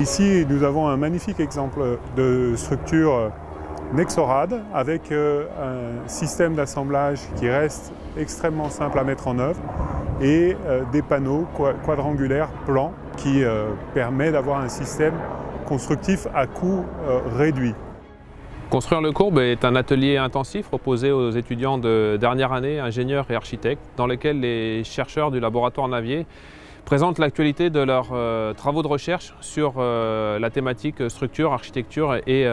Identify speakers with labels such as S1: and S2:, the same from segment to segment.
S1: Ici, nous avons un magnifique exemple de structure Nexorad avec un système d'assemblage qui reste extrêmement simple à mettre en œuvre et des panneaux quadrangulaires plans qui permet d'avoir un système constructif à coût réduit.
S2: Construire le courbe est un atelier intensif proposé aux étudiants de dernière année, ingénieurs et architectes, dans lequel les chercheurs du laboratoire Navier présentent l'actualité de leurs travaux de recherche sur la thématique structure, architecture et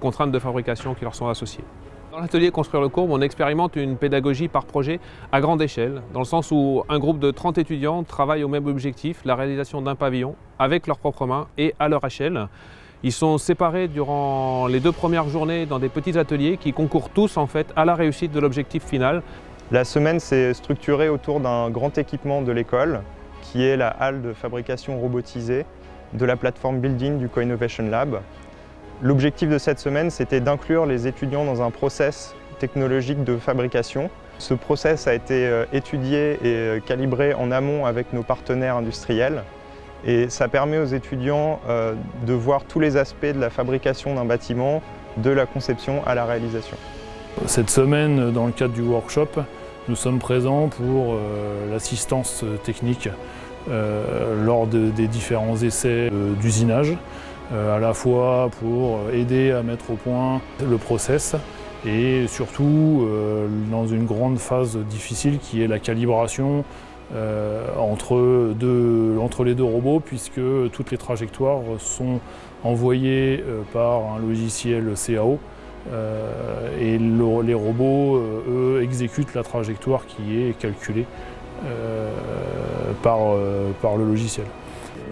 S2: contraintes de fabrication qui leur sont associées. Dans l'atelier Construire le courbe, on expérimente une pédagogie par projet à grande échelle, dans le sens où un groupe de 30 étudiants travaille au même objectif, la réalisation d'un pavillon, avec leurs propres mains et à leur échelle. Ils sont séparés durant les 2 premières journées dans des petits ateliers qui concourent tous en fait à la réussite de l'objectif final.
S3: La semaine s'est structurée autour d'un grand équipement de l'école qui est la halle de fabrication robotisée de la plateforme Building du Co-Innovation Lab. L'objectif de cette semaine, c'était d'inclure les étudiants dans un process technologique de fabrication. Ce process a été étudié et calibré en amont avec nos partenaires industriels. Et ça permet aux étudiants de voir tous les aspects de la fabrication d'un bâtiment, de la conception à la réalisation.
S4: Cette semaine, dans le cadre du workshop, nous sommes présents pour l'assistance technique lors des différents essais d'usinage, à la fois pour aider à mettre au point le process et surtout dans une grande phase difficile qui est la calibration entre les deux robots, puisque toutes les trajectoires sont envoyées par un logiciel CAO et les robots, eux, exécutent la trajectoire qui est calculée par le logiciel.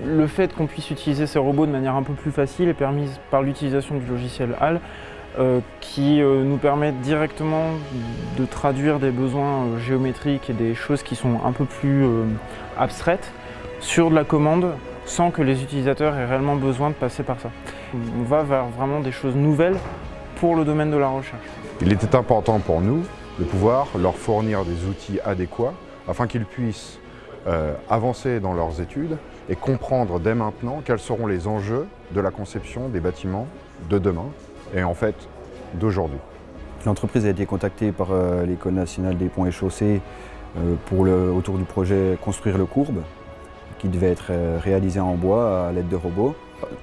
S5: Le fait qu'on puisse utiliser ces robots de manière un peu plus facile est permis par l'utilisation du logiciel HAL qui nous permet directement de traduire des besoins géométriques et des choses qui sont un peu plus abstraites sur de la commande sans que les utilisateurs aient réellement besoin de passer par ça. On va vers vraiment des choses nouvelles pour le domaine de la recherche.
S6: Il était important pour nous de pouvoir leur fournir des outils adéquats afin qu'ils puissent avancer dans leurs études et comprendre dès maintenant quels seront les enjeux de la conception des bâtiments de demain et en fait d'aujourd'hui.
S7: L'entreprise a été contactée par l'École nationale des ponts et chaussées autour du projet Construire le courbe, qui devait être réalisé en bois à l'aide de robots.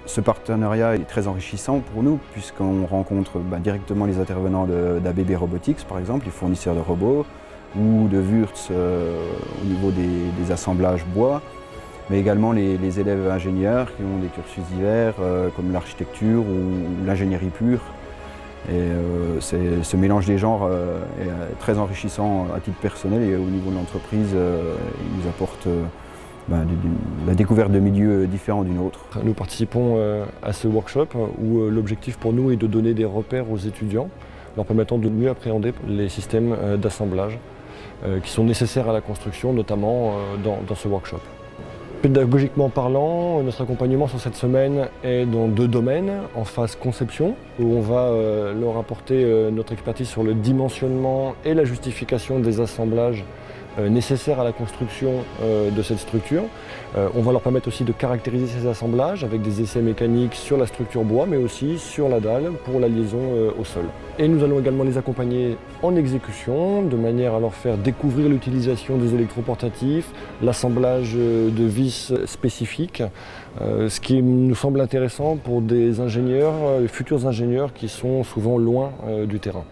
S7: Ce partenariat est très enrichissant pour nous puisqu'on rencontre directement les intervenants d'ABB Robotics, par exemple, les fournisseurs de robots, ou de Wurtz au niveau des assemblages bois, mais également les élèves ingénieurs qui ont des cursus divers comme l'architecture ou l'ingénierie pure. Et ce mélange des genres est très enrichissant à titre personnel et au niveau de l'entreprise, il nous apporte la découverte de milieux différents d'une autre.
S8: Nous participons à ce workshop où l'objectif pour nous est de donner des repères aux étudiants, leur permettant de mieux appréhender les systèmes d'assemblage qui sont nécessaires à la construction, notamment dans ce workshop. Pédagogiquement parlant, notre accompagnement sur cette semaine est dans 2 domaines. En phase conception, où on va leur apporter notre expertise sur le dimensionnement et la justification des assemblages nécessaires à la construction de cette structure. On va leur permettre aussi de caractériser ces assemblages avec des essais mécaniques sur la structure bois, mais aussi sur la dalle pour la liaison au sol. Et nous allons également les accompagner en exécution, de manière à leur faire découvrir l'utilisation des électroportatifs, l'assemblage de vis spécifiques, ce qui nous semble intéressant pour des ingénieurs, futurs ingénieurs qui sont souvent loin du terrain.